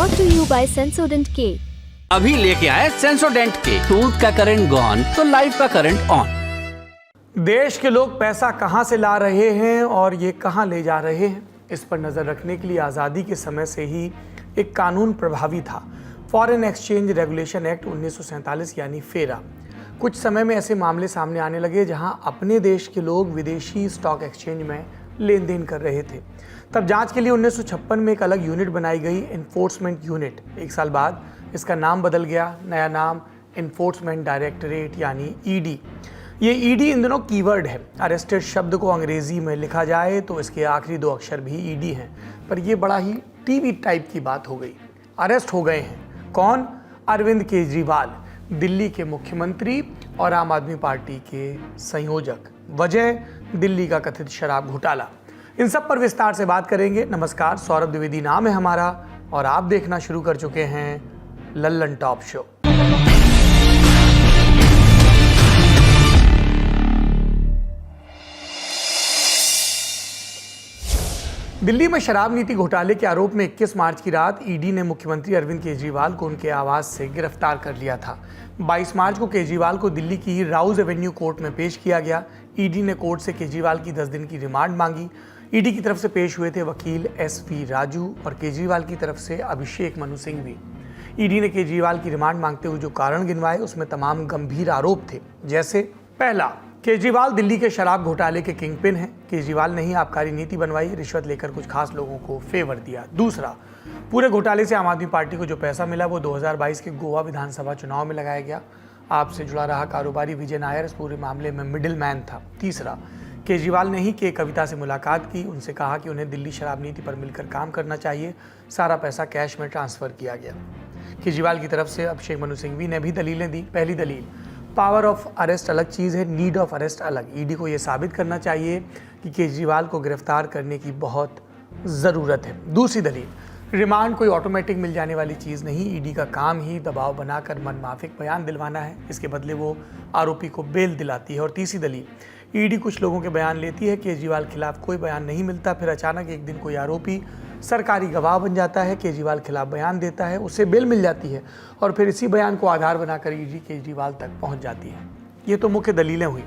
Brought to you by Sensodyne K। अभी लेके आए सेंसोडेंट के। टूथ का करंट गॉन तो लाइफ का करंट ऑन। देश के लोग पैसा कहां से ला रहे हैं और ये कहां ले जा रहे हैं, इस पर नज़र रखने के लिए आज़ादी के समय से ही एक कानून प्रभावी था, फॉरेन एक्सचेंज रेगुलेशन एक्ट 1947 यानी फेरा। कुछ समय में ऐसे मामले सामने आने लगे जहां अपने देश के लोग विदेशी स्टॉक एक्सचेंज में लेन देन कर रहे थे। तब जांच के लिए 1956 में एक अलग यूनिट बनाई गई, एनफोर्समेंट यूनिट। एक साल बाद इसका नाम बदल गया, नया नाम एनफोर्समेंट डायरेक्टरेट यानी ईडी। ये ईडी इन दिनों कीवर्ड है। अरेस्टेड शब्द को अंग्रेजी में लिखा जाए तो इसके आखिरी दो अक्षर भी ईडी हैं, पर यह बड़ा ही टीवी टाइप की बात हो गई। अरेस्ट हो गए हैं कौन? अरविंद केजरीवाल, दिल्ली के मुख्यमंत्री और आम आदमी पार्टी के संयोजक। वजह दिल्ली का कथित शराब घोटाला। इन सब पर विस्तार से बात करेंगे। नमस्कार, सौरभ द्विवेदी नाम है हमारा और आप देखना शुरू कर चुके हैं लल्लन टॉप शो। दिल्ली में शराब नीति घोटाले के आरोप में 21 मार्च की रात ईडी ने मुख्यमंत्री अरविंद केजरीवाल को उनके आवास से गिरफ्तार कर लिया था। 22 मार्च को केजरीवाल को दिल्ली की ही राउज एवेन्यू कोर्ट में पेश किया गया। ईडी ने कोर्ट से केजरीवाल की 10 दिन की रिमांड मांगी। ईडी की तरफ से पेश हुए थे वकील एसपी राजू और केजरीवाल की तरफ से अभिषेक मनु सिंघवी। ईडी ने केजरीवाल की रिमांड मांगते हुए जो कारण गिनवाए उसमें तमाम गंभीर आरोप थे, जैसे पहला, केजरीवाल दिल्ली के शराब घोटाले के किंगपिन हैं। केजरीवाल ने ही आबकारी नीति बनवाई, रिश्वत लेकर कुछ खास लोगों को फेवर दिया। दूसरा, पूरे घोटाले से आम आदमी पार्टी को जो पैसा मिला वो 2022 के गोवा विधानसभा चुनाव में लगाया गया। आपसे जुड़ा रहा कारोबारी विजय नायर इस पूरे मामले में मिडिल मैन था। तीसरा, केजरीवाल ने ही के कविता से मुलाकात की, उनसे कहा कि उन्हें दिल्ली शराब नीति पर मिलकर काम करना चाहिए। सारा पैसा कैश में ट्रांसफर किया गया। केजरीवाल की तरफ से अभिषेक मनु सिंघवी ने भी दलीलें दी। पहली दलील, पावर ऑफ अरेस्ट अलग चीज़ है, नीड ऑफ अरेस्ट अलग। ईडी को यह साबित करना चाहिए कि केजरीवाल को गिरफ्तार करने की बहुत ज़रूरत है। दूसरी दलील, रिमांड कोई ऑटोमेटिक मिल जाने वाली चीज़ नहीं। ईडी का काम ही दबाव बनाकर मनमाफिक बयान दिलवाना है, इसके बदले वो आरोपी को बेल दिलाती है। और तीसरी दलील, ईडी कुछ लोगों के बयान लेती है, केजरीवाल खिलाफ कोई बयान नहीं मिलता, फिर अचानक एक दिन कोई आरोपी सरकारी गवाह बन जाता है, केजरीवाल खिलाफ बयान देता है, उससे बेल मिल जाती है और फिर इसी बयान को आधार बनाकर ईडी केजरीवाल तक पहुंच जाती है। ये तो मुख्य दलीलें हुई।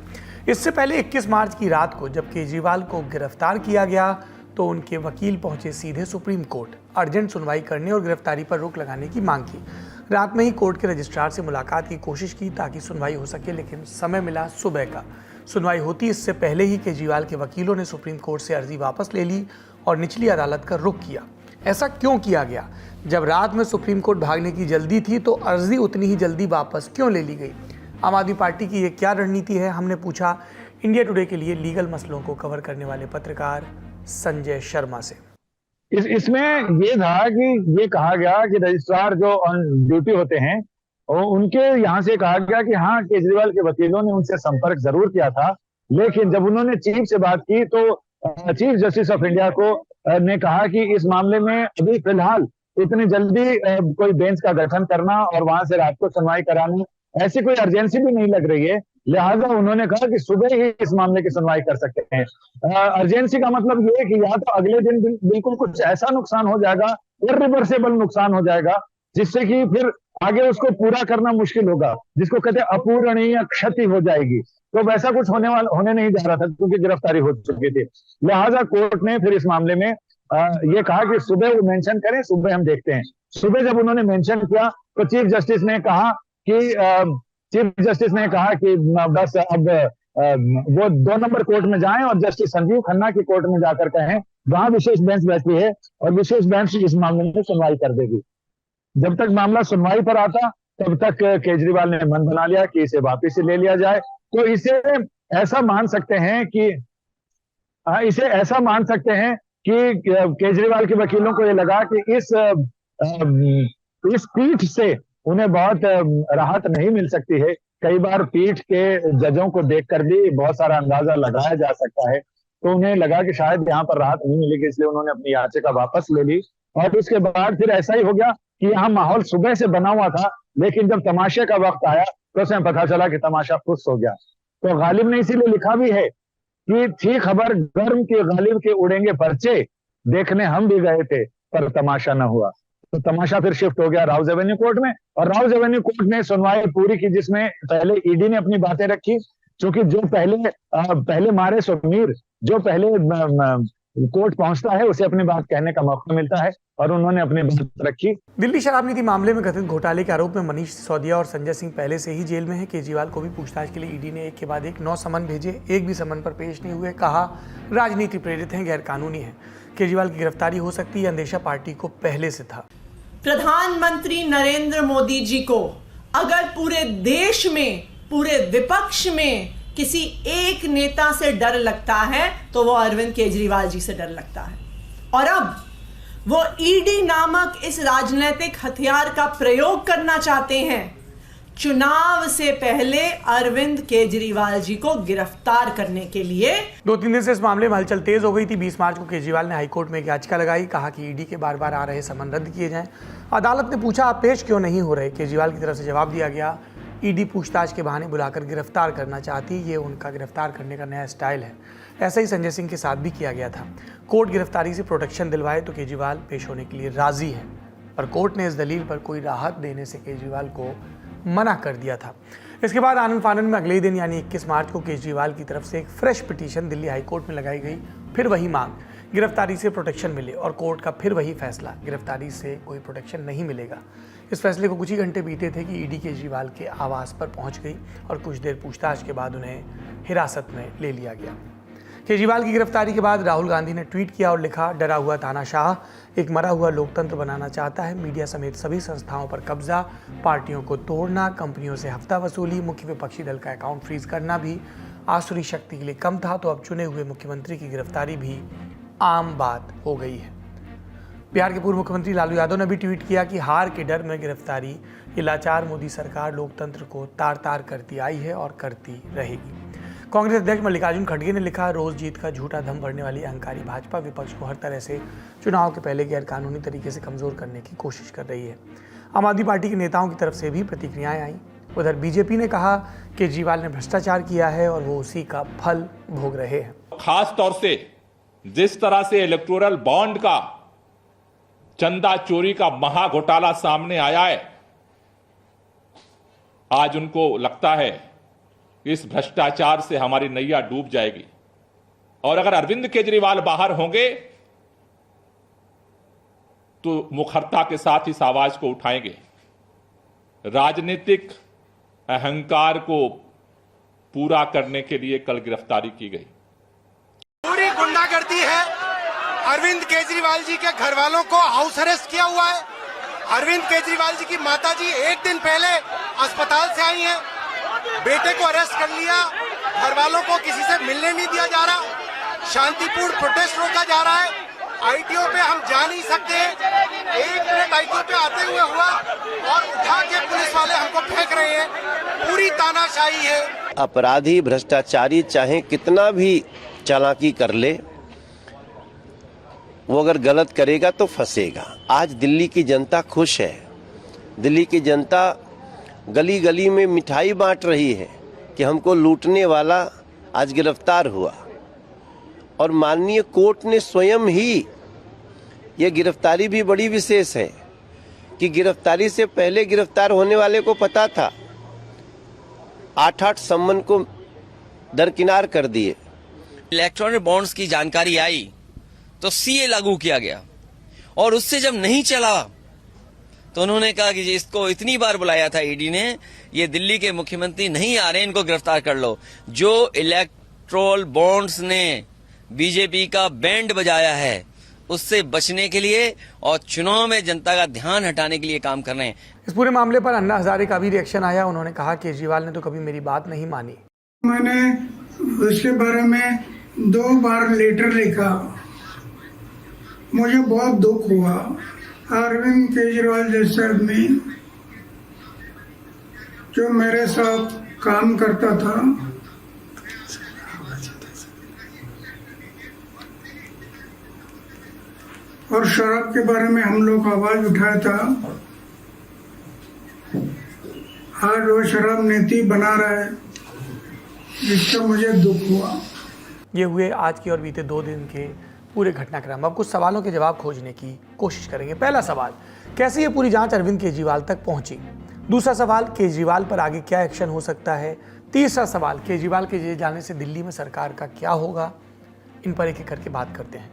इससे पहले 21 मार्च की रात को जब केजरीवाल को गिरफ्तार किया गया तो उनके वकील पहुंचे सीधे सुप्रीम कोर्ट, अर्जेंट सुनवाई करने और गिरफ्तारी पर रोक लगाने की मांग की। रात में ही कोर्ट के रजिस्ट्रार से मुलाकात की कोशिश की ताकि सुनवाई हो सके, लेकिन समय मिला सुबह का। सुनवाई होती इससे पहले ही केजरीवाल के वकीलों ने सुप्रीम कोर्ट से अर्जी वापस ले ली और निचली अदालत का रुख किया। ऐसा क्यों किया गया? जब रात में सुप्रीम कोर्ट भागने की जल्दी थी तो अर्जी उतनी ही जल्दी वापस क्यों ले ली गई? आम आदमी पार्टी की ये क्या रणनीति है, हमने पूछा इंडिया टुडे के लिए लीगल मसलों को कवर करने वाले पत्रकार संजय शर्मा से। इसमें ये था कि ये कहा गया कि रजिस्ट्रार जो ऑन ड्यूटी होते हैं और उनके यहाँ से कहा गया कि हाँ, केजरीवाल के वकीलों ने उनसे संपर्क जरूर किया था, लेकिन जब उन्होंने चीफ से बात की तो चीफ जस्टिस ऑफ इंडिया को ने कहा कि इस मामले में अभी फिलहाल इतनी जल्दी कोई बेंच का गठन करना और वहां से रात को सुनवाई कराना, ऐसी कोई अर्जेंसी भी नहीं लग रही है। लिहाजा उन्होंने कहा कि सुबह ही इस मामले की सुनवाई कर सकते हैं। अर्जेंसी का मतलब ये कि या तो अगले दिन बिल्कुल कुछ ऐसा नुकसान हो जाएगा, इर्रिवर्सिबल नुकसान हो जाएगा, जिससे कि फिर आगे उसको पूरा करना मुश्किल होगा, जिसको कहते हैं अपूरणीय क्षति हो जाएगी। तो वैसा कुछ होने नहीं जा रहा था क्योंकि गिरफ्तारी हो चुकी थी। लिहाजा कोर्ट ने फिर इस मामले में ये कहा कि सुबह वो मेंशन करें, सुबह हम देखते हैं। सुबह जब उन्होंने मेंशन किया तो चीफ जस्टिस ने कहा कि बस अब वो 2 नंबर कोर्ट में जाएं और जस्टिस संजीव खन्ना की कोर्ट में जाकर कहें, वहां विशेष बेंच बैठती है और विशेष बेंच इस मामले में सुनवाई कर देगी। जब तक मामला सुनवाई पर आता तब तक केजरीवाल ने मन बना लिया कि इसे वापस ले लिया जाए। तो इसे ऐसा मान सकते हैं कि केजरीवाल के वकीलों को ये लगा कि इस पीठ से उन्हें बहुत राहत नहीं मिल सकती है। कई बार पीठ के जजों को देखकर भी बहुत सारा अंदाजा लगाया जा सकता है, तो उन्हें लगा कि शायद यहाँ पर राहत नहीं मिलेगी, इसलिए उन्होंने अपनी याचिका वापस ले ली। और उसके बाद फिर ऐसा ही हो गया कि यहाँ माहौल सुबह से बना हुआ था, लेकिन जब तमाशे का वक्त आया तो उसमें पता चला कि तमाशा फुस हो गया। तो गालिब ने इसीलिए लिखा भी है कि थी खबर गर्म के गालिब के उड़ेंगे पर्चे, देखने हम भी गए थे पर तमाशा न हुआ। तो तमाशा फिर शिफ्ट हो गया राउज एवेन्यू कोर्ट में, और राउज एवेन्यू कोर्ट ने सुनवाई पूरी की, जिसमें पहले ईडी ने अपनी बातें रखी, क्योंकि जो पहले मारे सो मीर, जो पहले कोर्ट पहुंचता है उसे अपनी बात कहने का मौका मिलता है, और उन्होंने अपनी बात रखी। दिल्ली शराब नीति मामले में कथित घोटाले के आरोप में मनीष सिसोदिया और संजय सिंह पहले से ही जेल में हैं। केजरीवाल को भी पूछताछ के लिए ईडी ने एक के बाद एक 9 समन भेजे, एक भी समन पर पेश नहीं हुए। कहा राजनीति प्रेरित है, गैर कानूनी है। केजरीवाल की गिरफ्तारी हो सकती है, अंदेशा पार्टी को पहले से था। प्रधानमंत्री नरेंद्र मोदी जी को अगर पूरे देश में, पूरे विपक्ष में किसी एक नेता से डर लगता है तो वो अरविंद केजरीवाल जी से डर लगता है। और अब वो ईडी नामक इस राजनीतिक हथियार का प्रयोग करना चाहते हैं चुनाव से पहले अरविंद केजरीवाल जी को गिरफ्तार करने के लिए। 2-3 दिन से इस मामले में हलचल तेज हो गई थी। 20 मार्च को केजरीवाल ने हाईकोर्ट में एक याचिका लगाई, कहा कि ईडी के बार बार आ रहे समन रद्द किए जाएं। अदालत ने पूछा आप पेश क्यों नहीं हो रहे। केजरीवाल की तरफ से जवाब दिया गया ईडी पूछताछ के बहाने बुलाकर गिरफ्तार करना चाहती, ये उनका गिरफ्तार करने का नया स्टाइल है। ऐसा ही संजय सिंह के साथ भी किया गया था। कोर्ट गिरफ्तारी से प्रोटेक्शन दिलवाए तो केजरीवाल पेश होने के लिए राजी हैं, पर कोर्ट ने इस दलील पर कोई राहत देने से केजरीवाल को मना कर दिया था। इसके बाद आनंद फानन में अगले ही दिन यानी 21 मार्च को केजरीवाल की तरफ से एक फ्रेश पिटीशन दिल्ली हाईकोर्ट में लगाई गई। फिर वही मांग, गिरफ्तारी से प्रोटेक्शन मिले, और कोर्ट का फिर वही फैसला, गिरफ्तारी से कोई प्रोटेक्शन नहीं मिलेगा। इस फैसले को कुछ ही घंटे बीते थे कि ईडी केजरीवाल के आवास पर पहुंच गई और कुछ देर पूछताछ के बाद उन्हें हिरासत में ले लिया गया। केजरीवाल की गिरफ्तारी के बाद राहुल गांधी ने ट्वीट किया और लिखा, डरा हुआ तानाशाह एक मरा हुआ लोकतंत्र बनाना चाहता है। मीडिया समेत सभी संस्थाओं पर कब्जा, पार्टियों को तोड़ना, कंपनियों से हफ्ता वसूली, मुख्य विपक्षी दल का अकाउंट फ्रीज करना भी आसुरी शक्ति के लिए कम था, तो अब चुने हुए मुख्यमंत्री की गिरफ्तारी भी आम बात हो गई है। बिहार के पूर्व मुख्यमंत्री लालू यादव ने भी ट्वीट किया कि हार के डर में गिरफ्तारी, ये लाचार मोदी सरकार लोकतंत्र को तार तार करती आई है और करती रहेगी। कांग्रेस अध्यक्ष मल्लिकार्जुन खड़गे ने लिखा, रोज जीत का झूठा दम भरने वाली अहंकारी भाजपा विपक्ष को हर तरह से चुनाव के पहले गैर कानूनी तरीके से कमजोर करने की कोशिश कर रही है। आम आदमी पार्टी के नेताओं की तरफ से भी प्रतिक्रियाएं आईं। उधर बीजेपी ने कहा केजरीवाल ने भ्रष्टाचार किया है और वो उसी का फल भोग रहे हैं। खास तौर से जिस तरह से इलेक्टोरल बॉन्ड का चंदा चोरी का महा घोटाला सामने आया है, आज उनको लगता है इस भ्रष्टाचार से हमारी नैया डूब जाएगी, और अगर अरविंद केजरीवाल बाहर होंगे तो मुखरता के साथ इस आवाज को उठाएंगे। राजनीतिक अहंकार को पूरा करने के लिए कल गिरफ्तारी की गई। पूरी गुंडागर्दी है। अरविंद केजरीवाल जी के घर वालों को हाउस अरेस्ट किया हुआ है। अरविंद केजरीवाल जी की माताजी एक दिन पहले अस्पताल से आई हैं, बेटे को अरेस्ट कर लिया, घर वालों को किसी से मिलने नहीं दिया जा रहा, शांतिपूर्ण प्रोटेस्ट रोका जा रहा है। आईटीओ पे हम जा नहीं सकते, 1 मिनट आईटीओ पे आते हुए हुआ और उठा के पुलिस वाले हमको फेंक रहे हैं। पूरी तानाशाही है। अपराधी भ्रष्टाचारी चाहे कितना भी चालाकी कर ले, वो अगर गलत करेगा तो फंसेगा। आज दिल्ली की जनता खुश है। दिल्ली की जनता गली गली में मिठाई बांट रही है कि हमको लूटने वाला आज गिरफ्तार हुआ, और माननीय कोर्ट ने स्वयं ही, यह गिरफ्तारी भी बड़ी विशेष है कि गिरफ्तारी से पहले गिरफ्तार होने वाले को पता था, 8-8 सम्मन को दरकिनार कर दिए। इलेक्ट्रॉनिक बॉन्ड्स की जानकारी आई तो सीए लागू किया गया, और उससे जब नहीं चला तो उन्होंने कहा कि इसको इतनी बार बुलाया था ईडी ने, ये दिल्ली के मुख्यमंत्री नहीं आ रहे, इनको गिरफ्तार कर लो। जो इलेक्ट्रोल बॉन्ड्स ने बीजेपी का बैंड बजाया है, उससे बचने के लिए और चुनाव में जनता का ध्यान हटाने के लिए काम कर रहे हैं। इस पूरे मामले पर अन्ना हजारे का भी रिएक्शन आया। उन्होंने कहा केजरीवाल ने तो कभी मेरी बात नहीं मानी। मैंने उसके बारे में 2 बार लेटर लिखा, मुझे बहुत दुख हुआ। अरविंद केजरीवाल जैसे आदमी जो मेरे साथ काम करता था, और शराब के बारे में हम लोग आवाज उठाया था, आज वो शराब नीति बना रहा है, जिससे मुझे दुख हुआ। ये हुए आज की और बीते 2 दिन के पूरे घटनाक्रम। अब कुछ सवालों के जवाब खोजने की कोशिश करेंगे। पहला सवाल, कैसे ये पूरी जांच अरविंद केजरीवाल तक पहुंची? दूसरा सवाल, केजरीवाल पर आगे क्या एक्शन हो सकता है? तीसरा सवाल, केजरीवाल के जेल जाने से दिल्ली में सरकार का क्या होगा? इन पर एक एक करके बात करते हैं।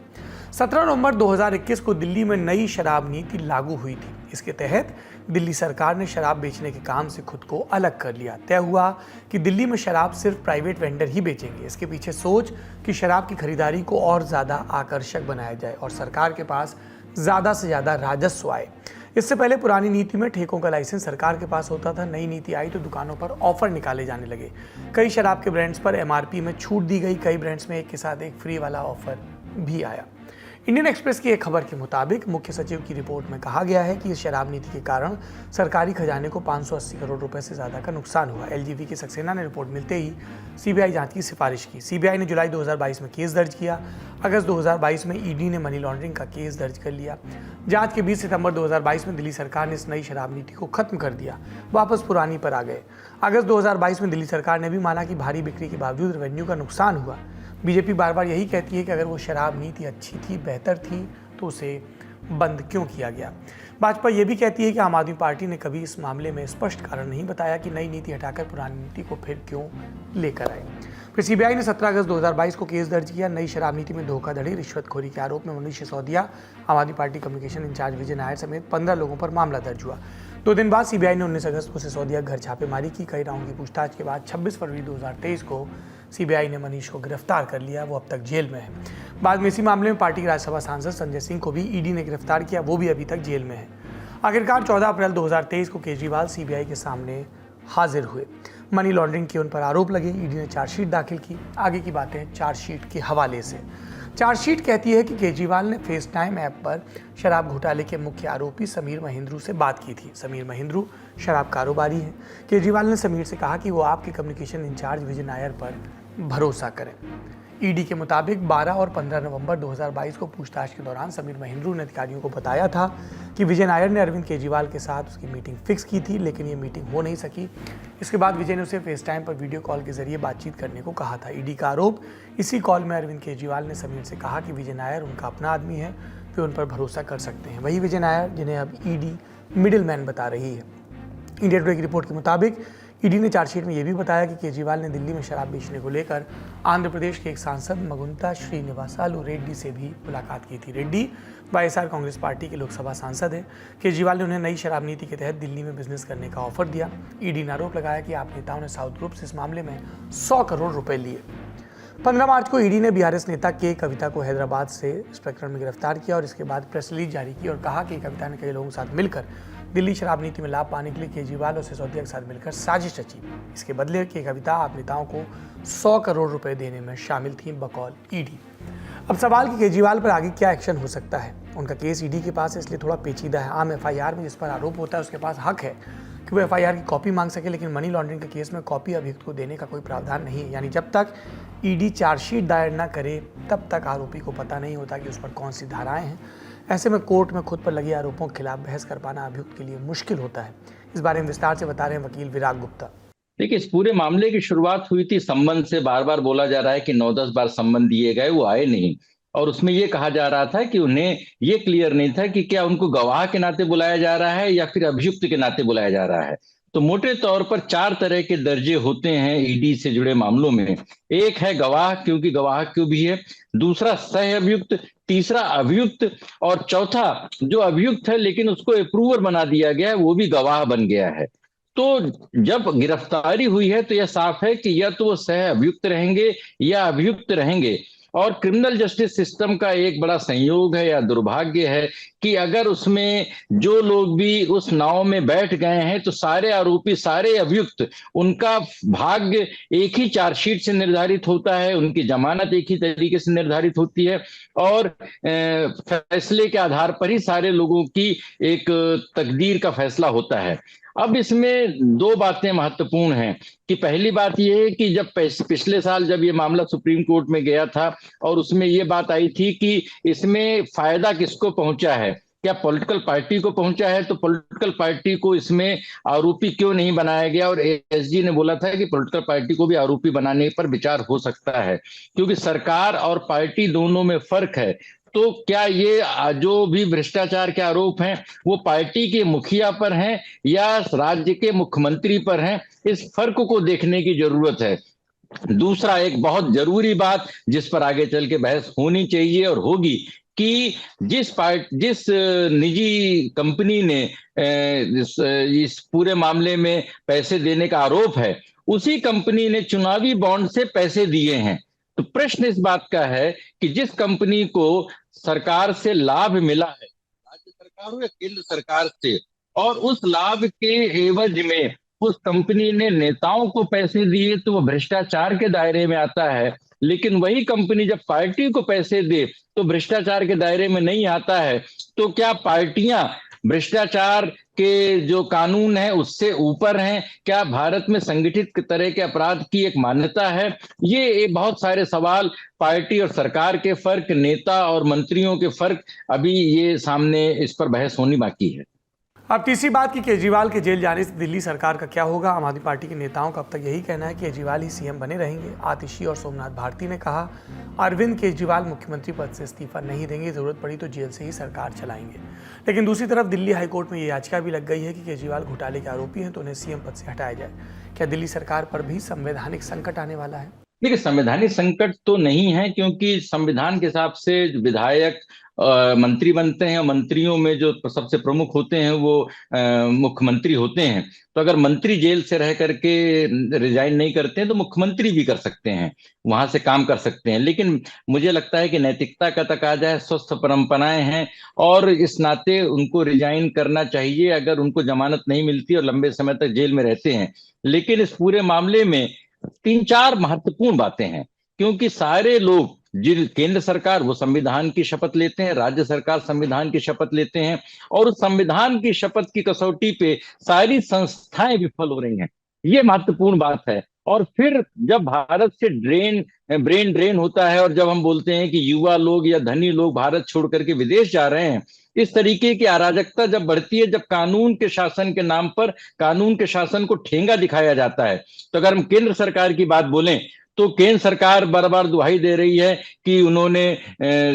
17 नवंबर 2021 को दिल्ली में नई शराब नीति लागू हुई थी। इसके तहत दिल्ली सरकार ने शराब बेचने के काम से खुद को अलग कर लिया। तय हुआ कि दिल्ली में शराब सिर्फ प्राइवेट वेंडर ही बेचेंगे। इसके पीछे सोच कि शराब की खरीदारी को और ज़्यादा आकर्षक बनाया जाए और सरकार के पास ज़्यादा से ज़्यादा राजस्व आए। इससे पहले पुरानी नीति में ठेकों का लाइसेंस सरकार के पास होता था। नई नीति आई तो दुकानों पर ऑफर निकाले जाने लगे। कई शराब के ब्रांड्स पर एमआरपी में छूट दी गई। कई ब्रांड्स में एक के साथ एक फ्री वाला ऑफर भी आया। इंडियन एक्सप्रेस की एक खबर के मुताबिक मुख्य सचिव की रिपोर्ट में कहा गया है कि इस शराब नीति के कारण सरकारी खजाने को 580 करोड़ रुपए से ज़्यादा का नुकसान हुआ। एलजीवी की सक्सेना ने रिपोर्ट मिलते ही सीबीआई जांच की सिफारिश की। सीबीआई ने जुलाई 2022 में केस दर्ज किया। अगस्त 2022 में ईडी ने मनी लॉन्ड्रिंग का केस दर्ज कर लिया। जांच के 20 सितंबर 2022 में दिल्ली सरकार ने इस नई शराब नीति को खत्म कर दिया, वापस पुरानी पर आ गए। अगस्त 2022 में दिल्ली सरकार ने भी माना कि भारी बिक्री के बावजूद रेवेन्यू का नुकसान हुआ। बीजेपी बार बार यही कहती है कि अगर वो शराब नीति अच्छी थी, बेहतर थी, तो उसे बंद क्यों किया गया। भाजपा ये भी कहती है कि आम आदमी पार्टी ने कभी इस मामले में स्पष्ट कारण नहीं बताया कि नई नीति हटाकर पुरानी नीति को फिर क्यों लेकर आए। फिर सीबीआई ने 17 अगस्त 2022 को केस दर्ज किया। नई शराब नीति में धोखाधड़ी, रिश्वतखोरी के आरोप में मनीष सिसोदिया, आम आदमी पार्टी कम्युनिकेशन इंचार्ज विजय नायर समेत 15 लोगों पर मामला दर्ज हुआ। 2 दिन बाद सीबीआई ने 19 अगस्त को सिसोदिया घर छापेमारी की। कई राउंड की पूछताछ के बाद 26 फरवरी 2023 को सीबीआई ने मनीष को गिरफ्तार कर लिया। वो अब तक जेल में है। बाद में इसी मामले में पार्टी के राज्यसभा सांसद संजय सिंह को भी ईडी ने गिरफ्तार किया। वो भी अभी तक जेल में है। आखिरकार 14 अप्रैल 2023 को केजरीवाल सीबीआई के सामने हाजिर हुए। मनी लॉन्ड्रिंग के उन पर आरोप लगे। ईडी ने चार्जशीट दाखिल की। आगे की बातें चार्जशीट के हवाले से। चार्जशीट कहती है कि केजरीवाल ने फेस टाइम ऐप पर शराब घोटाले के मुख्य आरोपी समीर महिंद्रू से बात की थी। समीर महिंद्रू शराब कारोबारी हैं। केजरीवाल ने समीर से कहा कि वो आपके कम्युनिकेशन इंचार्ज विजय नायर पर भरोसा करें। ईडी के मुताबिक 12 और 15 नवंबर 2022 को पूछताछ के दौरान समीर महिंद्रू ने अधिकारियों को बताया था कि विजय नायर ने अरविंद केजरीवाल के साथ उसकी मीटिंग फिक्स की थी, लेकिन ये मीटिंग हो नहीं सकी। इसके बाद विजय ने उसे फेस टाइम पर वीडियो कॉल के जरिए बातचीत करने को कहा था। ईडी का आरोप, इसी कॉल में अरविंद केजरीवाल ने समीर से कहा कि विजय नायर उनका अपना आदमी है, वे उन पर भरोसा कर सकते हैं। वही विजय नायर जिन्हें अब ईडी मिडिल मैन बता रही है। इंडिया टुडे की रिपोर्ट के मुताबिक ईडी ने चार्जशीट में यह भी बताया कि केजरीवाल ने दिल्ली में शराब बेचने को लेकर आंध्र प्रदेश के एक सांसद मगुंता श्रीनिवासालू रेड्डी से भी मुलाकात की थी। रेड्डी वाईएसआर कांग्रेस पार्टी के लोकसभा सांसद हैं। केजरीवाल ने उन्हें नई शराब नीति के तहत दिल्ली में बिजनेस करने का ऑफर दिया। ईडी ने आरोप लगाया कि आप नेताओं ने साउथ ग्रुप से इस मामले में 100 करोड़ रुपए लिए। 15 मार्च को ईडी ने बीआरएस नेता के कविता को हैदराबाद से इस प्रकरण में गिरफ्तार किया और इसके बाद प्रेस रिलीज जारी की और कहा कि कविता ने कई लोगों के साथ मिलकर दिल्ली शराब नीति में लाभ पाने के लिए केजरीवाल और सिसोदिया के साथ मिलकर साजिश रची। इसके बदले के कविता आप नेताओं को 100 करोड़ रुपए देने में शामिल थी, बकौल ईडी। अब सवाल कि केजरीवाल पर आगे क्या एक्शन हो सकता है। उनका केस ईडी के पास है, इसलिए थोड़ा पेचीदा है। आम एफआईआर में जिस पर आरोप होता है उसके पास हक है कि वो एफआईआर की कॉपी मांग सके, लेकिन मनी लॉन्ड्रिंग के केस में कॉपी अभियुक्त को देने का कोई प्रावधान नहीं है। यानी जब तक ईडी चार्जशीट दायर न करे तब तक आरोपी को पता नहीं होता कि उस पर कौन सी धाराएं हैं। ऐसे में कोर्ट में खुद पर लगे आरोपों के खिलाफ बहस कर पाना अभियुक्त के लिए मुश्किल होता है। इस बारे में विस्तार से बता रहे हैं वकील विराग गुप्ता। देखिए, इस पूरे मामले की शुरुआत हुई थी संबंध से। बार बार बोला जा रहा है कि 9-10 बार संबंध दिए गए, वो आए नहीं। और उसमें ये कहा जा रहा था कि उन्हें ये क्लियर नहीं था कि क्या उनको गवाह के नाते बुलाया जा रहा है या फिर अभियुक्त के नाते बुलाया जा रहा है। तो मोटे तौर पर 4 तरह के दर्जे होते हैं ईडी से जुड़े मामलों में। एक है गवाह, क्योंकि गवाह क्यों भी है। दूसरा सह अभियुक्त, तीसरा अभियुक्त और चौथा जो अभियुक्त है लेकिन उसको अप्रूवर बना दिया गया है, वो भी गवाह बन गया है। तो जब गिरफ्तारी हुई है तो यह साफ है कि या तो वो सह अभियुक्त रहेंगे या अभियुक्त रहेंगे। और क्रिमिनल जस्टिस सिस्टम का एक बड़ा संयोग है या दुर्भाग्य है कि अगर उसमें जो लोग भी उस नाव में बैठ गए हैं तो सारे आरोपी, सारे अभियुक्त, उनका भाग्य एक ही चार्जशीट से निर्धारित होता है, उनकी जमानत एक ही तरीके से निर्धारित होती है और फैसले के आधार पर ही सारे लोगों की एक तकदीर का फैसला होता है। अब इसमें 2 बातें महत्वपूर्ण हैं कि पहली बात यह है कि जब पिछले साल जब ये मामला सुप्रीम कोर्ट में गया था और उसमें ये बात आई थी कि इसमें फायदा किसको पहुंचा है, क्या पॉलिटिकल पार्टी को पहुंचा है? तो पॉलिटिकल पार्टी को इसमें आरोपी क्यों नहीं बनाया गया? और एएसजी ने बोला था कि पॉलिटिकल पार्टी को भी आरोपी बनाने पर विचार हो सकता है, क्योंकि सरकार और पार्टी दोनों में फर्क है। तो क्या ये जो भी भ्रष्टाचार के आरोप हैं वो पार्टी के मुखिया पर हैं या राज्य के मुख्यमंत्री पर हैं? इस फर्क को देखने की जरूरत है। दूसरा एक बहुत जरूरी बात जिस पर आगे चल के बहस होनी चाहिए और होगी कि जिस निजी कंपनी ने इस पूरे मामले में पैसे देने का आरोप है, उसी कंपनी ने चुनावी बॉन्ड से पैसे दिए हैं। तो प्रश्न इस बात का है कि जिस कंपनी को सरकार से लाभ मिला है, राज्य सरकार हो या केंद्र सरकार से, और उस लाभ के एवज में उस कंपनी ने नेताओं को पैसे दिए, तो वो भ्रष्टाचार के दायरे में आता है। लेकिन वही कंपनी जब पार्टी को पैसे दे तो भ्रष्टाचार के दायरे में नहीं आता है। तो क्या पार्टियां भ्रष्टाचार के जो कानून है उससे ऊपर हैं? क्या भारत में संगठित तरह के अपराध की एक मान्यता है? ये बहुत सारे सवाल, पार्टी और सरकार के फर्क, नेता और मंत्रियों के फर्क, अभी ये सामने इस पर बहस होनी बाकी है। अब तीसरी बात कि केजरीवाल के जेल जाने से दिल्ली सरकार का क्या होगा। आम आदमी पार्टी के नेताओं का अब तक यही कहना है कि केजरीवाल ही सीएम बने रहेंगे। आतिशी और सोमनाथ भारती ने कहा अरविंद केजरीवाल मुख्यमंत्री पद से इस्तीफा नहीं देंगे, जरूरत पड़ी तो जेल से ही सरकार चलाएंगे। लेकिन दूसरी तरफ दिल्ली हाईकोर्ट में ये याचिका भी लग गई है कि केजरीवाल घोटाले के आरोपी हैं तो उन्हें सीएम पद से हटाया जाए। क्या दिल्ली सरकार पर भी संवैधानिक संकट आने वाला है? देखिए, संवैधानिक संकट तो नहीं है, क्योंकि संविधान के हिसाब से विधायक मंत्री बनते हैं और मंत्रियों में जो सबसे प्रमुख होते हैं वो मुख्यमंत्री होते हैं। तो अगर मंत्री जेल से रह करके रिजाइन नहीं करते हैं तो मुख्यमंत्री भी कर सकते हैं, वहां से काम कर सकते हैं। लेकिन मुझे लगता है कि नैतिकता का तकाजा है, स्वस्थ परंपराएं हैं और इस नाते उनको रिजाइन करना चाहिए अगर उनको जमानत नहीं मिलती और लंबे समय तक जेल में रहते हैं। लेकिन इस पूरे मामले में 3-4 महत्वपूर्ण बातें हैं, क्योंकि सारे लोग, जिन केंद्र सरकार वो संविधान की शपथ लेते हैं, राज्य सरकार संविधान की शपथ लेते हैं, और उस संविधान की शपथ की कसौटी पे सारी संस्थाएं विफल हो रही हैं। ये महत्वपूर्ण बात है। और फिर जब भारत से ब्रेन ड्रेन होता है और जब हम बोलते हैं कि युवा लोग या धनी लोग भारत छोड़ करके विदेश जा रहे हैं, इस तरीके की अराजकता जब बढ़ती है, जब कानून के शासन के नाम पर कानून के शासन को ठेंगा दिखाया जाता है, तो अगर हम केंद्र सरकार की बात बोलें तो केंद्र सरकार बार बार दुहाई दे रही है कि उन्होंने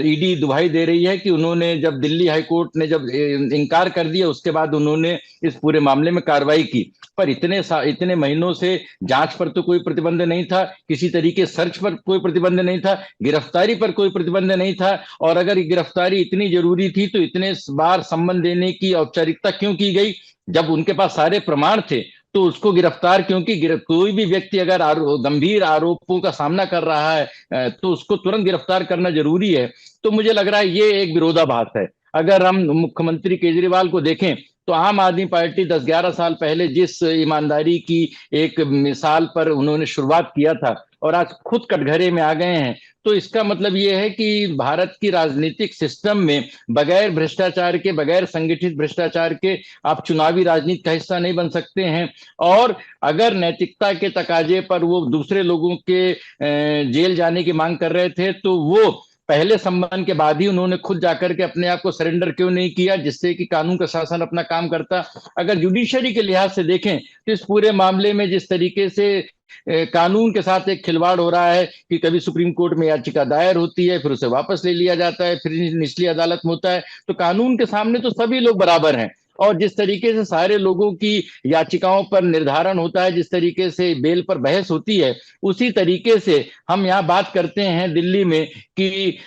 ईडी दुहाई दे रही है कि उन्होंने, जब दिल्ली हाईकोर्ट ने जब इनकार कर दिया उसके बाद उन्होंने इस पूरे मामले में कार्रवाई की। पर इतने महीनों से जांच पर तो कोई प्रतिबंध नहीं था, किसी तरीके सर्च पर कोई प्रतिबंध नहीं था, गिरफ्तारी पर कोई प्रतिबंध नहीं था। और अगर गिरफ्तारी इतनी जरूरी थी तो इतने बार सम्मन देने की औपचारिकता क्यों की गई? जब उनके पास सारे प्रमाण थे तो उसको गिरफ्तार, क्योंकि कोई भी व्यक्ति अगर गंभीर आरोपों का सामना कर रहा है तो उसको तुरंत गिरफ्तार करना जरूरी है। तो मुझे लग रहा है ये एक विरोधाभास है। अगर हम मुख्यमंत्री केजरीवाल को देखें तो आम आदमी पार्टी 10-11 साल पहले जिस ईमानदारी की एक मिसाल पर उन्होंने शुरुआत किया था और आज खुद कटघरे में आ गए हैं, तो इसका मतलब ये है कि भारत की राजनीतिक सिस्टम में बगैर भ्रष्टाचार के, बगैर संगठित भ्रष्टाचार के आप चुनावी राजनीति का हिस्सा नहीं बन सकते हैं। और अगर नैतिकता के तकाजे पर वो दूसरे लोगों के जेल जाने की मांग कर रहे थे तो वो पहले सम्मान के बाद ही उन्होंने खुद जाकर के अपने आप को सरेंडर क्यों नहीं किया, जिससे कि कानून का शासन अपना काम करता। अगर जुडिशरी के लिहाज से देखें तो इस पूरे मामले में जिस तरीके से कानून के साथ एक खिलवाड़ हो रहा है कि कभी सुप्रीम कोर्ट में याचिका दायर होती है, फिर उसे वापस ले लिया जाता है, फिर निचली अदालत में होता है, तो कानून के सामने तो सभी लोग बराबर हैं। और जिस तरीके से सारे लोगों की याचिकाओं पर निर्धारण होता है, जिस तरीके से बेल पर बहस होती है, उसी तरीके से हम यहाँ बात करते हैं दिल्ली में कि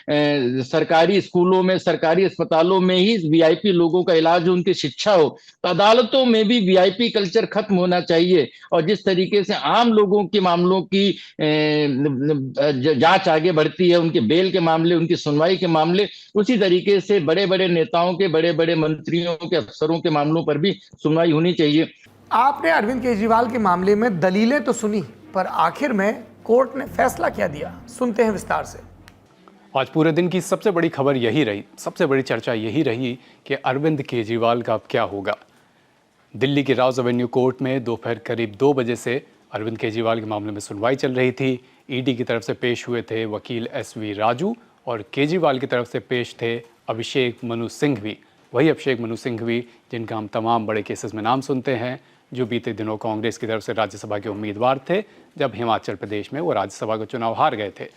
सरकारी स्कूलों में, सरकारी अस्पतालों में ही वीआईपी लोगों का इलाज हो, उनकी शिक्षा हो, तो अदालतों में भी वीआईपी कल्चर खत्म होना चाहिए। और जिस तरीके से आम लोगों के मामलों की जांच आगे बढ़ती है, उनके बेल के मामले, उनकी सुनवाई के मामले, उसी तरीके से बड़े बड़े नेताओं के, बड़े बड़े मंत्रियों के, अफसरों के मामलों पर भी सुनवाई होनी चाहिए। आपने अरविंद केजरीवाल के मामले में दलीलें तो सुनी, पर आखिर में कोर्ट ने फैसला क्या दिया, सुनते हैं विस्तार से। आज पूरे दिन की सबसे बड़ी खबर यही रही, सबसे बड़ी चर्चा यही रही कि अरविंद केजरीवाल का अब क्या होगा। दिल्ली की राउज एवेन्यू कोर्ट में दोपहर करीब 2 बजे से अरविंद केजरीवाल के मामले में सुनवाई चल रही थी। ईडी की तरफ से पेश हुए थे वकील SV राजू और केजरीवाल की तरफ से पेश थे अभिषेक मनु सिंघवी। वही अभिषेक मनु सिंघवी, जिनका हम तमाम बड़े केसेस में नाम सुनते हैं, जो बीते दिनों कांग्रेस की तरफ से राज्यसभा के उम्मीदवार थे जब हिमाचल प्रदेश में वो राज्यसभा का चुनाव हार गए थे।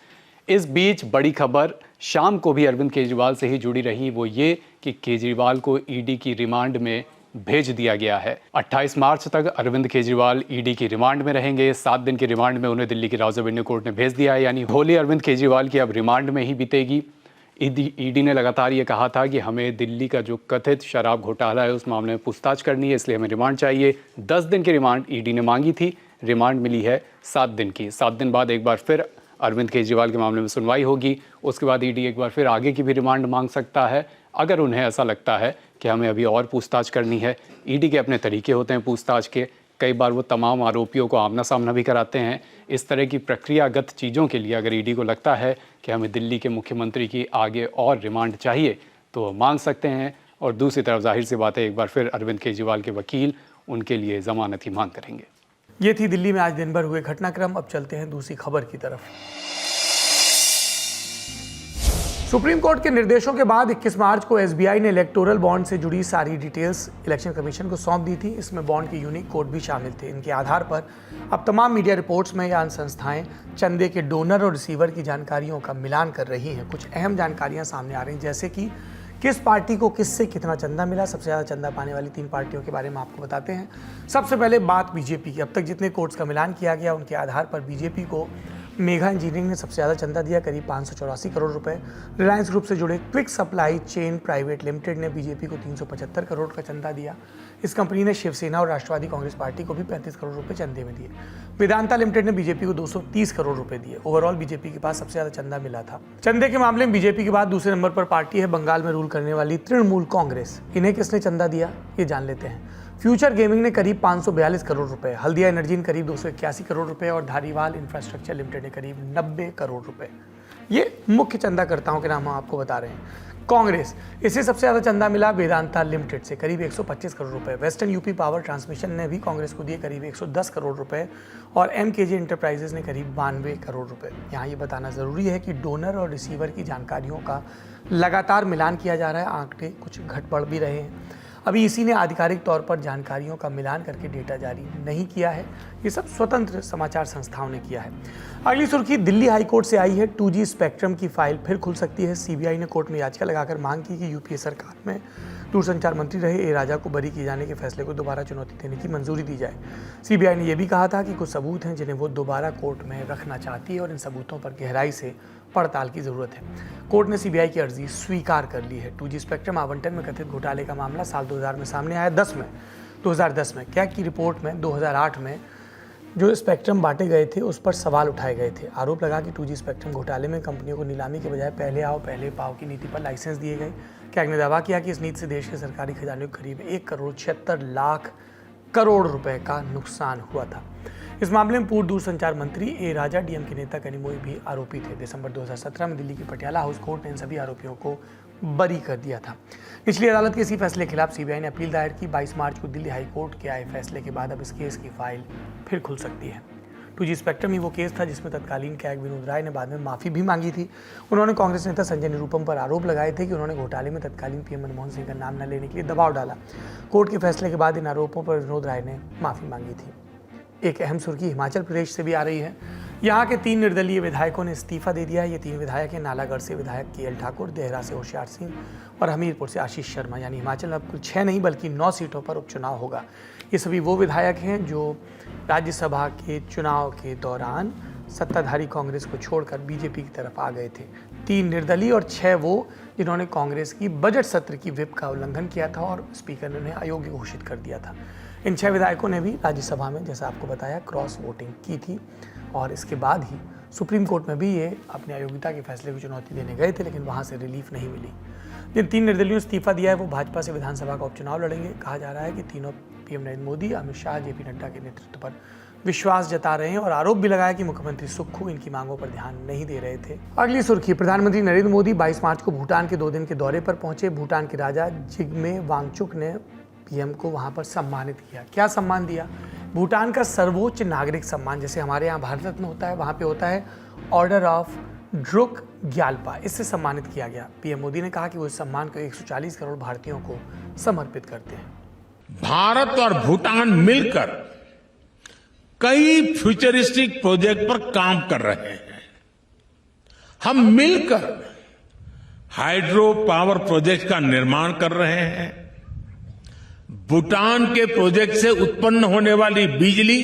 इस बीच बड़ी खबर शाम को भी अरविंद केजरीवाल से ही जुड़ी रही, वो ये कि केजरीवाल को ईडी की रिमांड में भेज दिया गया है। 28 मार्च तक अरविंद केजरीवाल ईडी की रिमांड में रहेंगे। 7 दिन की रिमांड में उन्हें दिल्ली की राउज एवेन्यू कोर्ट ने भेज दिया है, यानी होली अरविंद केजरीवाल की अब रिमांड में ही बीतेगी। ईडी ने लगातार ये कहा था कि हमें दिल्ली का जो कथित शराब घोटाला है उस मामले में पूछताछ करनी है, इसलिए हमें रिमांड चाहिए। 10 दिन की रिमांड ईडी ने मांगी थी, रिमांड मिली है 7 दिन की। 7 दिन बाद एक बार फिर अरविंद केजरीवाल के मामले में सुनवाई होगी। उसके बाद ईडी एक बार फिर आगे की भी रिमांड मांग सकता है, अगर उन्हें ऐसा लगता है कि हमें अभी और पूछताछ करनी है। ईडी के अपने तरीके होते हैं पूछताछ के, कई बार वो तमाम आरोपियों को आमना सामना भी कराते हैं। इस तरह की प्रक्रियागत चीज़ों के लिए अगर ईडी को लगता है कि हमें दिल्ली के मुख्यमंत्री की आगे और रिमांड चाहिए तो वो मांग सकते हैं। और दूसरी तरफ जाहिर सी बात है, एक बार फिर अरविंद केजरीवाल के वकील उनके लिए जमानत की मांग करेंगे। ये थी दिल्ली में आज दिन भर हुए घटनाक्रम। अब चलते हैं दूसरी खबर की तरफ। सुप्रीम कोर्ट के निर्देशों के बाद 21 मार्च को एसबीआई ने इलेक्टोरल बॉन्ड से जुड़ी सारी डिटेल्स इलेक्शन कमीशन को सौंप दी थी। इसमें बॉन्ड के यूनिक कोड भी शामिल थे। इनके आधार पर अब तमाम मीडिया रिपोर्ट्स में या अन्य संस्थाएं चंदे के डोनर और रिसीवर की जानकारियों का मिलान कर रही हैं। कुछ अहम जानकारियां सामने आ रही हैं, जैसे कि किस पार्टी को किससे कितना चंदा मिला। सबसे ज़्यादा चंदा पाने वाली 3 पार्टियों के बारे में आपको बताते हैं। सबसे पहले बात बीजेपी की। अब तक जितने कोर्ट्स का मिलान किया गया उनके आधार पर बीजेपी को मेघा इंजीनियरिंग ने सबसे ज़्यादा चंदा दिया, करीब 584 करोड़ रुपए। रिलायंस ग्रुप से जुड़े quick supply chain private limited ने बीजेपी को 375 करोड़ का चंदा दिया। इस कंपनी ने शिवसेना और राष्ट्रवादी कांग्रेस पार्टी को भी 35 करोड़ रुपए चंदे में दिए। वेदांता लिमिटेड ने बीजेपी को 230 करोड़ रुपए दिए। ओवरऑल बीजेपी के पास सबसे ज़्यादा चंदा मिला था। चंदे के मामले में बीजेपी के बाद दूसरे नंबर पर पार्टी है बंगाल में रूल करने वाली तृणमूल कांग्रेस। इन्हें किसने चंदा दिया ये जान लेते हैं। फ्यूचर गेमिंग ने करीब 542 करोड़ रुपए, हल्दिया एनर्जी ने करीब 281 करोड़ रुपए और धारीवाल इंफ्रास्ट्रक्चर लिमिटेड ने करीब 90 करोड़ रुपए। ये मुख्य चंदाकर्ताओं के नाम हम आपको बता रहे हैं। कांग्रेस, इसे सबसे ज़्यादा चंदा मिला वेदांता लिमिटेड से, करीब 125 करोड़ रुपए। वेस्टर्न यूपी पावर ट्रांसमिशन ने भी कांग्रेस को दिए करीब 110 करोड़ रुपए और एमकेजे इंटरप्राइजेज ने करीब 92 करोड़ रुपए। यहाँ ये बताना ज़रूरी है कि डोनर और रिसीवर की जानकारियों का लगातार मिलान किया जा रहा है। आंकड़े कुछ घट बढ़ भी रहे हैं। अभी इसी ने आधिकारिक तौर पर जानकारियों का मिलान करके डेटा जारी नहीं किया है। ये सब स्वतंत्र समाचार संस्थाओं ने किया है। अगली सुर्खी दिल्ली हाई कोर्ट से आई है। 2G स्पेक्ट्रम की फाइल फिर खुल सकती है। सीबीआई ने कोर्ट में याचिका लगाकर मांग की कि यूपीए सरकार में दूरसंचार मंत्री रहे ए राजा को बरी किए जाने के फैसले को दोबारा चुनौती देने की मंजूरी दी जाए। सीबीआई ने यह भी कहा था कि कुछ सबूत हैं जिन्हें वो दोबारा कोर्ट में रखना चाहती है और इन सबूतों पर गहराई से पड़ताल की जरूरत है। कोर्ट ने सीबीआई की अर्जी स्वीकार कर ली है। 2G स्पेक्ट्रम आवंटन में कथित घोटाले का मामला साल 2000 में सामने आया। 2010 में कैग की रिपोर्ट में 2008 में जो स्पेक्ट्रम बांटे गए थे उस पर सवाल उठाए गए थे। आरोप लगा कि 2G स्पेक्ट्रम घोटाले में कंपनियों को नीलामी के बजाय पहले आओ पहले पाओ की नीति पर लाइसेंस दिए गए। कैग ने दावा किया कि इस नीति से देश के सरकारी खजाने को करीब 1,76,00,000 करोड़ रुपए का नुकसान हुआ था। इस मामले में पूर्व दूरसंचार मंत्री ए राजा, डीएम के नेता कनिमोई भी आरोपी थे। दिसंबर 2017 में दिल्ली की पटियाला हाउस कोर्ट ने इन सभी आरोपियों को बरी कर दिया था। निचली अदालत के इसी फैसले के खिलाफ सीबीआई ने अपील दायर की। 22 मार्च को दिल्ली हाई कोर्ट के आए फैसले के बाद अब इस केस की फाइल फिर खुल सकती है। 2G स्पेक्ट्रम ही वो केस था जिसमें तत्कालीन कैग विनोद राय ने बाद में माफी भी मांगी थी। उन्होंने कांग्रेस नेता संजय निरुपम पर आरोप लगाए थे कि उन्होंने घोटाले में तत्कालीन पीएम मनमोहन सिंह का नाम न लेने के लिए दबाव डाला। कोर्ट के फैसले के बाद इन आरोपों पर विनोद राय ने माफी मांगी थी। एक अहम सुर्खी हिमाचल प्रदेश से भी आ रही है। यहाँ के 3 निर्दलीय विधायकों ने इस्तीफा दे दिया है। ये 3 विधायक हैं नालागढ़ से विधायक केएल ठाकुर, देहरा से होशियार सिंह और हमीरपुर से आशीष शर्मा। यानी हिमाचल में अब कुल 6 नहीं बल्कि 9 सीटों पर उपचुनाव होगा। ये सभी वो विधायक हैं जो राज्यसभा के चुनाव के दौरान सत्ताधारी कांग्रेस को छोड़कर बीजेपी की तरफ आ गए थे। 3 निर्दलीय और 6 वो जिन्होंने कांग्रेस की बजट सत्र की व्हिप का उल्लंघन किया था और स्पीकर ने उन्हें अयोग्य घोषित कर दिया था। इन 6 विधायकों ने भी राज्यसभा में, जैसा आपको बताया, क्रॉस वोटिंग की थी और इसके बाद ही सुप्रीम कोर्ट में भी ये अपने अयोग्यता के फैसले को चुनौती देने गए थे, लेकिन वहाँ से रिलीफ नहीं मिली। जिन 3 निर्दलीयों ने इस्तीफा दिया है वो भाजपा से विधानसभा का उपचुनाव लड़ेंगे। कहा जा रहा है कि तीनों पीएम नरेंद्र मोदी, अमित शाह, जेपी नड्डा के नेतृत्व पर विश्वास जता रहे हैं और आरोप भी लगाया कि मुख्यमंत्री सुक्खू इनकी मांगों पर ध्यान नहीं दे रहे थे। अगली सुर्खी, प्रधानमंत्री नरेंद्र मोदी 22 मार्च को भूटान के 2 दिन के दौरे पर पहुंचे। भूटान के राजा जिग्मे वांगचुक ने पीएम को वहां पर सम्मानित किया। क्या सम्मान दिया? भूटान का सर्वोच्च नागरिक सम्मान, जैसे हमारे यहाँ भारत रत्न होता है, वहाँ पे होता है ऑर्डर ऑफ ड्रुक ग्यालपा, इससे सम्मानित किया गया। पीएम मोदी ने कहा कि वो इस सम्मान को 140 करोड़ भारतीयों को समर्पित करते हैं। भारत और भूटान मिलकर कई फ्यूचरिस्टिक प्रोजेक्ट पर काम कर रहे हैं। हम मिलकर हाइड्रो पावर प्रोजेक्ट का निर्माण कर रहे हैं। भूटान के प्रोजेक्ट से उत्पन्न होने वाली बिजली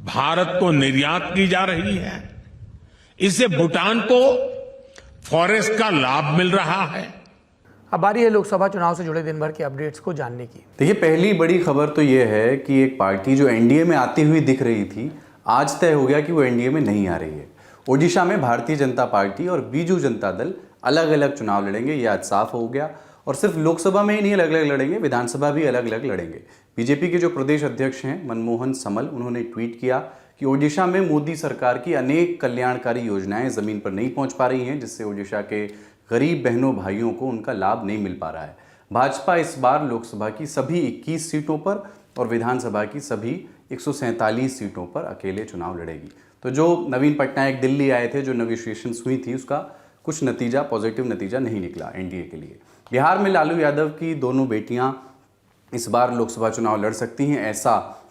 भारत को निर्यात की जा रही है। इससे भूटान को फॉरेस्ट का लाभ मिल रहा है। अब बारी है लोकसभा चुनाव से जुड़े दिन भर के अपडेट्स को जानने की। देखिए, पहली बड़ी खबर तो ये है कि एक पार्टी जो एनडीए में आती हुई दिख रही थी, आज तय हो गया कि वो एनडीए में नहीं आ रही है। ओडिशा में भारतीय जनता पार्टी और बीजू जनता दल अलग अलग चुनाव लड़ेंगे, ये आज साफ हो गया। और सिर्फ लोकसभा में ही नहीं अलग अलग लड़ेंगे, विधानसभा भी अलग अलग लड़ेंगे। बीजेपी के जो प्रदेश अध्यक्ष हैं मनमोहन समल, उन्होंने ट्वीट किया कि ओडिशा में मोदी सरकार की अनेक कल्याणकारी योजनाएं जमीन पर नहीं पहुंच पा रही हैं, जिससे ओडिशा के गरीब बहनों भाइयों को उनका लाभ नहीं मिल पा रहा है। भाजपा इस बार लोकसभा की सभी 21 सीटों पर और विधानसभा की सभी 147 सीटों पर अकेले चुनाव लड़ेगी। तो जो नवीन पटनायक दिल्ली आए थे, जो नेगोशिएशंस हुई थी, उसका कुछ नतीजा, पॉजिटिव नतीजा नहीं निकला एनडीए के लिए। बिहार में लालू यादव की दोनों बेटियां इस बार लोकसभा चुनाव लड़ सकती हैं, ऐसा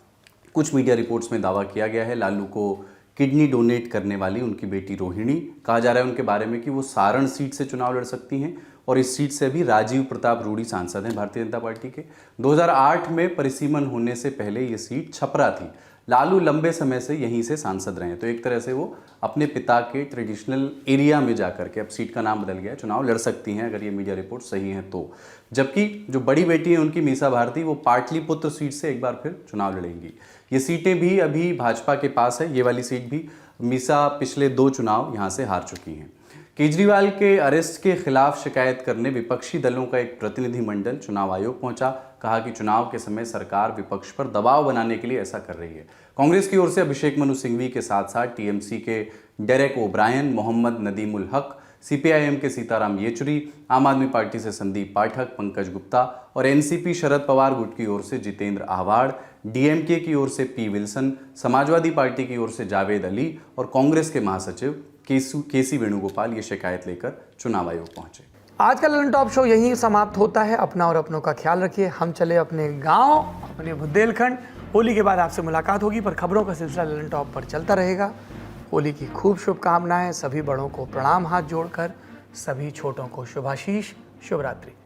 कुछ मीडिया रिपोर्ट्स में दावा किया गया है। लालू को किडनी डोनेट करने वाली उनकी बेटी रोहिणी, कहा जा रहा है उनके बारे में कि वो सारण सीट से चुनाव लड़ सकती हैं और इस सीट से भी राजीव प्रताप रूडी सांसद हैं भारतीय जनता पार्टी के। 2008 में परिसीमन होने से पहले ये सीट छपरा थी। लालू लंबे समय से यहीं से सांसद रहे हैं, तो एक तरह से वो अपने पिता के ट्रेडिशनल एरिया में जाकर के, अब सीट का नाम बदल गया, चुनाव लड़ सकती हैं अगर ये मीडिया रिपोर्ट सही हैं तो। जबकि जो बड़ी बेटी है उनकी मीसा भारती, वो पाटलिपुत्र सीट से एक बार फिर चुनाव लड़ेंगी। ये सीटें भी अभी भाजपा के पास है, ये वाली सीट भी। मीसा पिछले 2 चुनाव यहाँ से हार चुकी हैं। केजरीवाल के अरेस्ट के खिलाफ शिकायत करने विपक्षी दलों का एक प्रतिनिधिमंडल चुनाव आयोग पहुंचा। कहा कि चुनाव के समय सरकार विपक्ष पर दबाव बनाने के लिए ऐसा कर रही है। कांग्रेस की ओर से अभिषेक मनु सिंघवी के साथ साथ टीएमसी के डेरेक ओब्रायन, मोहम्मद नदीमुल हक, सीपीआईएम के सीताराम येचुरी, आम आदमी पार्टी से संदीप पाठक, पंकज गुप्ता और एनसीपी शरद पवार गुट की ओर से जितेंद्र आहवाड़, डीएमके की ओर से पी विल्सन, समाजवादी पार्टी की ओर से जावेद अली और कांग्रेस के महासचिव केसी वेणुगोपाल ये शिकायत लेकर चुनाव आयोग पहुंचे। आज का ललन टॉप शो यहीं समाप्त होता है। अपना और अपनों का ख्याल रखिए। हम चले अपने गांव, अपने बुंदेलखंड। होली के बाद आपसे मुलाकात होगी, पर खबरों का सिलसिला ललन टॉप पर चलता रहेगा। होली की खूब शुभकामनाएं। सभी बड़ों को प्रणाम हाथ जोड़कर, सभी छोटों को शुभाशीष। शुभ रात्रि।